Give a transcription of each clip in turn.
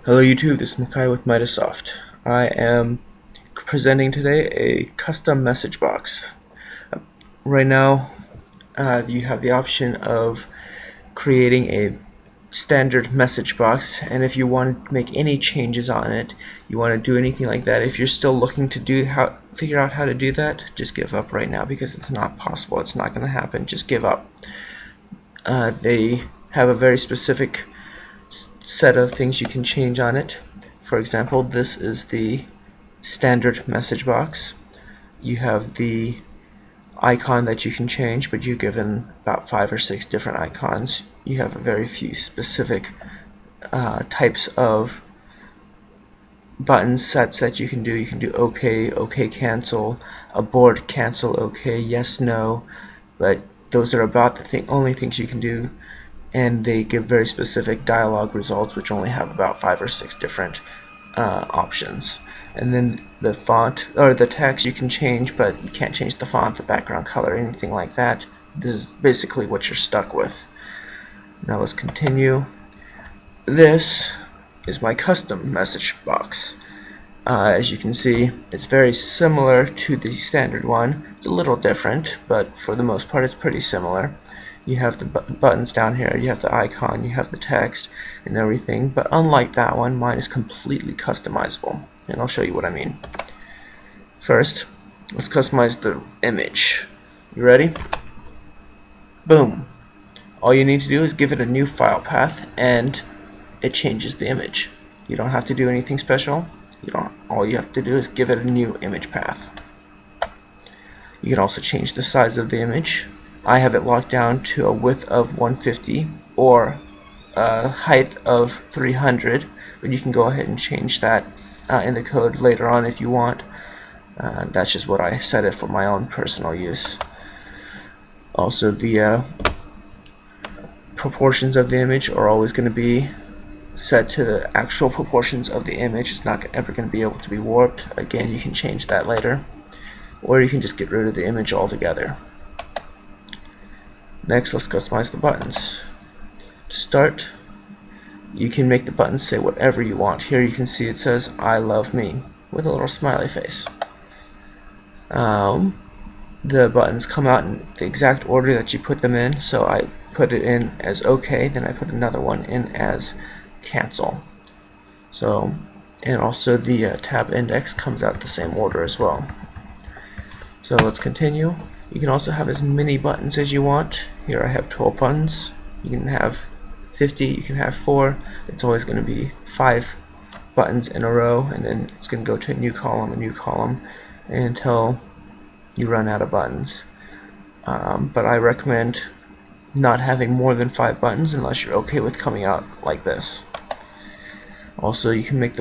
Hello YouTube, this is Makai with Mitasoft. I am presenting today a custom message box. Right now, you have the option of creating a standard message box, and if you want to make any changes on it, you want to do anything like that, if you're still looking to figure out how to do that, just give up right now because it's not possible. It's not going to happen. Just give up. They have a very specific set of things you can change on it. For example, this is the standard message box. You have the icon that you can change, but you're given about 5 or 6 different icons. You have very few specific types of button sets that you can do. You can do OK, OK cancel, abort, cancel, OK, yes, no, but those are about the only things you can do, and they give very specific dialog results which only have about 5 or 6 different options. And then the font or the text you can change, but you can't change the font, the background color, anything like that. This is basically what you're stuck with. Now let's continue. This is my custom message box. As you can see, it's very similar to the standard one. It's a little different, but for the most part it's pretty similar. You have the buttons down here, you have the icon, you have the text and everything, but unlike that one, mine is completely customizable, and I'll show you what I mean. First, let's customize the image. You ready? Boom. All you need to do is give it a new file path and it changes the image. You don't have to do anything special. All you have to do is give it a new image path. You can also change the size of the image. I have it locked down to a width of 150 or a height of 300, but you can go ahead and change that in the code later on if you want. That's just what I set it for my own personal use. Also, the proportions of the image are always going to be set to the actual proportions of the image. It's not ever going to be able to be warped. Again, you can change that later, or you can just get rid of the image altogether. Next, let's customize the buttons. To start, you can make the buttons say whatever you want. Here you can see it says I love me with a little smiley face. The buttons come out in the exact order that you put them in, so I put it in as OK, then I put another one in as cancel. So, and also the tab index comes out the same order as well. So let's continue. You can also have as many buttons as you want. Here I have 12 buttons. You can have 50, you can have 4. It's always going to be 5 buttons in a row, and then it's going to go to a new column, until you run out of buttons. But I recommend not having more than 5 buttons unless you're okay with coming out like this. Also, you can make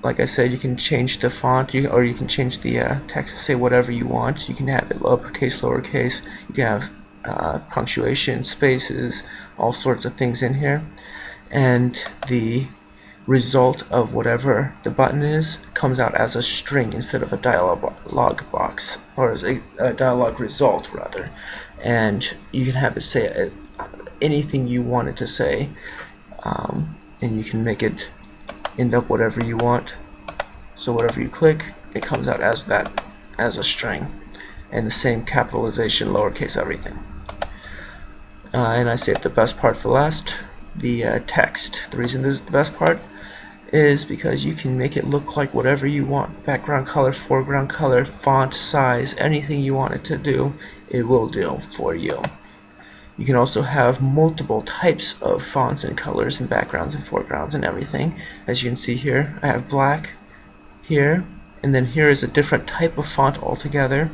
like I said, you can change the font, or you can change the text to say whatever you want. You can have it uppercase, lowercase. You can have punctuation, spaces, all sorts of things in here. And the result of whatever the button is comes out as a string instead of a dialog box, or as a dialog result rather. And you can have it say anything you want it to say, and you can make it end up whatever you want. So whatever you click, it comes out as a string, and the same capitalization, lowercase, everything. And I saved the best part for last, the text. The reason this is the best part is because you can make it look like whatever you want. Background color, foreground color, font size, anything you want it to do, it will do for you. You can also have multiple types of fonts and colors and backgrounds and foregrounds and everything. As you can see here, I have black here, and then here is a different type of font altogether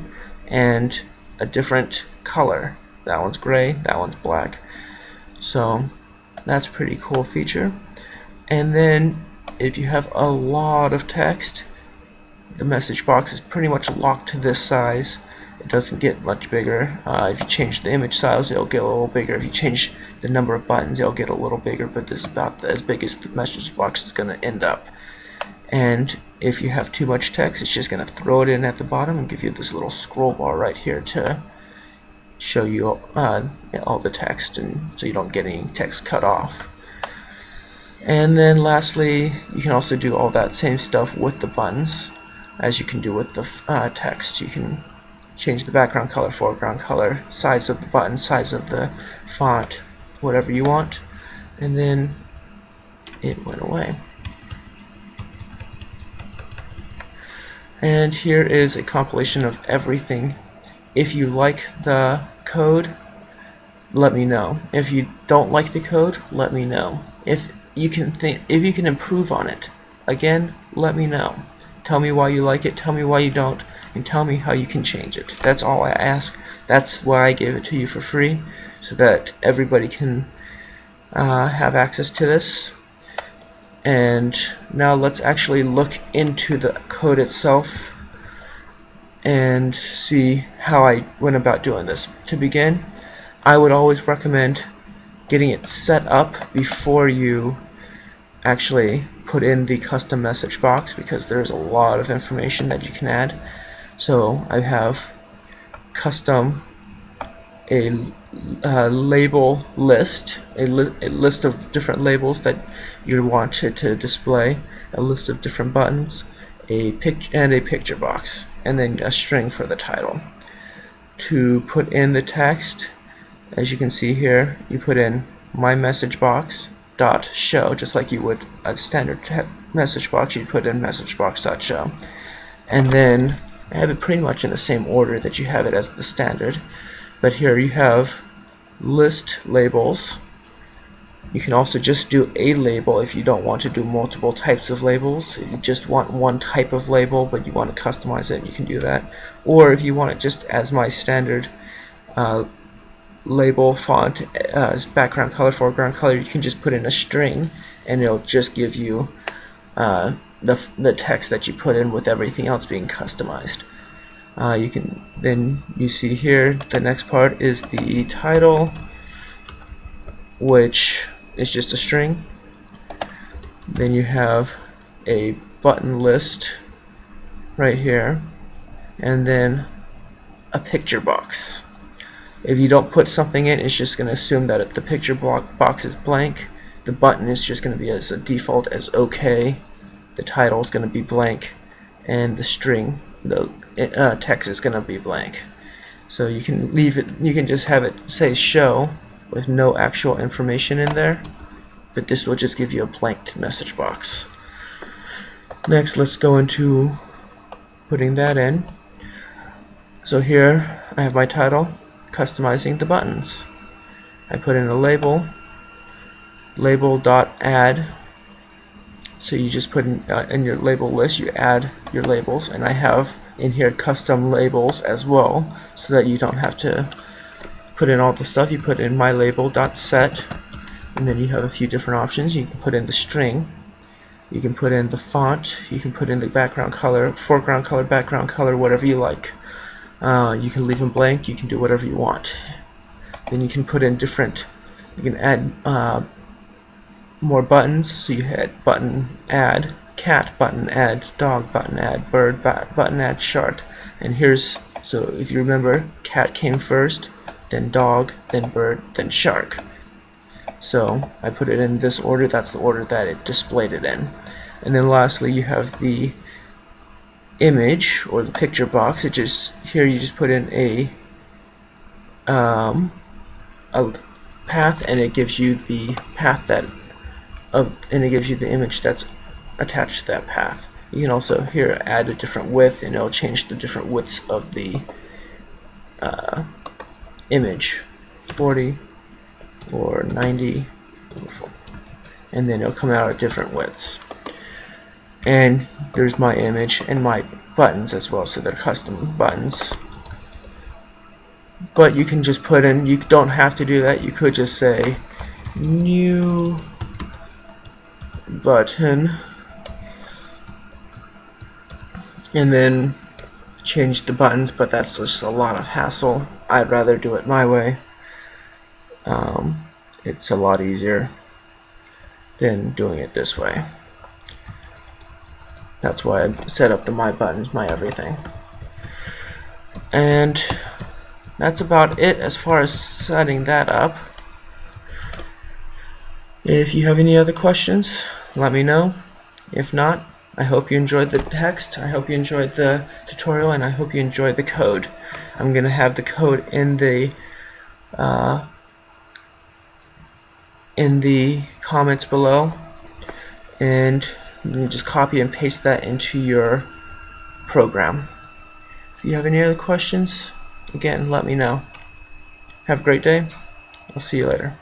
and a different color. That one's gray, that one's black. So that's a pretty cool feature. And then if you have a lot of text, the message box is pretty much locked to this size. It doesn't get much bigger. If you change the image size, it'll get a little bigger. If you change the number of buttons, it'll get a little bigger, but this is about as big as the message box is going to end up. And if you have too much text, it's just going to throw it in at the bottom and give you this little scroll bar right here to show you all the text, and so you don't get any text cut off. And then lastly, you can also do all that same stuff with the buttons as you can do with the text. You can change the background color, foreground color, size of the button, size of the font, whatever you want. And then it went away. And here is a compilation of everything. If you like the code, let me know. If you don't like the code, let me know. If you can improve on it, again, let me know. Tell me why you like it, tell me why you don't, and tell me how you can change it. That's all I ask. That's why I gave it to you for free, so that everybody can have access to this. And now let's actually look into the code itself and see how I went about doing this. To begin, I would always recommend getting it set up before you actually put in the custom message box, because there's a lot of information that you can add. So I have custom a label list, a list of different labels that you want it to display, a list of different buttons, a picture box, and then a string for the title. To put in the text, as you can see here, you put in my message box dot show, just like you would a standard message box. You put in message box dot show, and then I have it pretty much in the same order that you have it as the standard. But here you have list labels. You can also just do a label if you don't want to do multiple types of labels. If you just want one type of label but you want to customize it, you can do that. Or if you want it just as my standard label, font, background color, foreground color, you can just put in a string and it'll just give you the text that you put in with everything else being customized. You see here, the next part is the title, which is just a string. Then you have a button list right here, and then a picture box. If you don't put something in, it's just going to assume that the picture box is blank. The button is just going to be as a default as OK. The title is going to be blank, and the string, the text is going to be blank. So you can leave it, you can just have it say show with no actual information in there, but this will just give you a blank message box. Next, let's go into putting that in. So here I have my title, customizing the buttons. I put in a label, label.add. So you just put in your label list, you add your labels, and I have in here custom labels as well, so that you don't have to put in all the stuff. You put in my label.set, and then you have a few different options. You can put in the string, you can put in the font, you can put in the background color, foreground color, background color, whatever you like. You can leave them blank, you can do whatever you want. Then you can put in different, you can add more buttons. So you had button add cat, button add dog, button add bird, button add shark. And here's, so if you remember, cat came first, then dog, then bird, then shark. So I put it in this order. That's the order that it displayed it in. And then lastly, you have the image or the picture box. It just, here you just put in a path, and it gives you the path and it gives you the image that's attached to that path. You can also here add a different width, and it'll change the different widths of the image, 40 or 90, and then it'll come out at different widths. And there's my image and my buttons as well, so they're custom buttons. But you can just put in, you don't have to do that. You could just say new button and then change the buttons, but that's just a lot of hassle. I'd rather do it my way. It's a lot easier than doing it this way. That's why I set up the my buttons, my everything. And that's about it as far as setting that up. If you have any other questions, let me know. If not, I hope you enjoyed the text, I hope you enjoyed the tutorial, and I hope you enjoyed the code. I'm going to have the code in the comments below, and you just copy and paste that into your program. If you have any other questions, again, let me know. Have a great day. I'll see you later.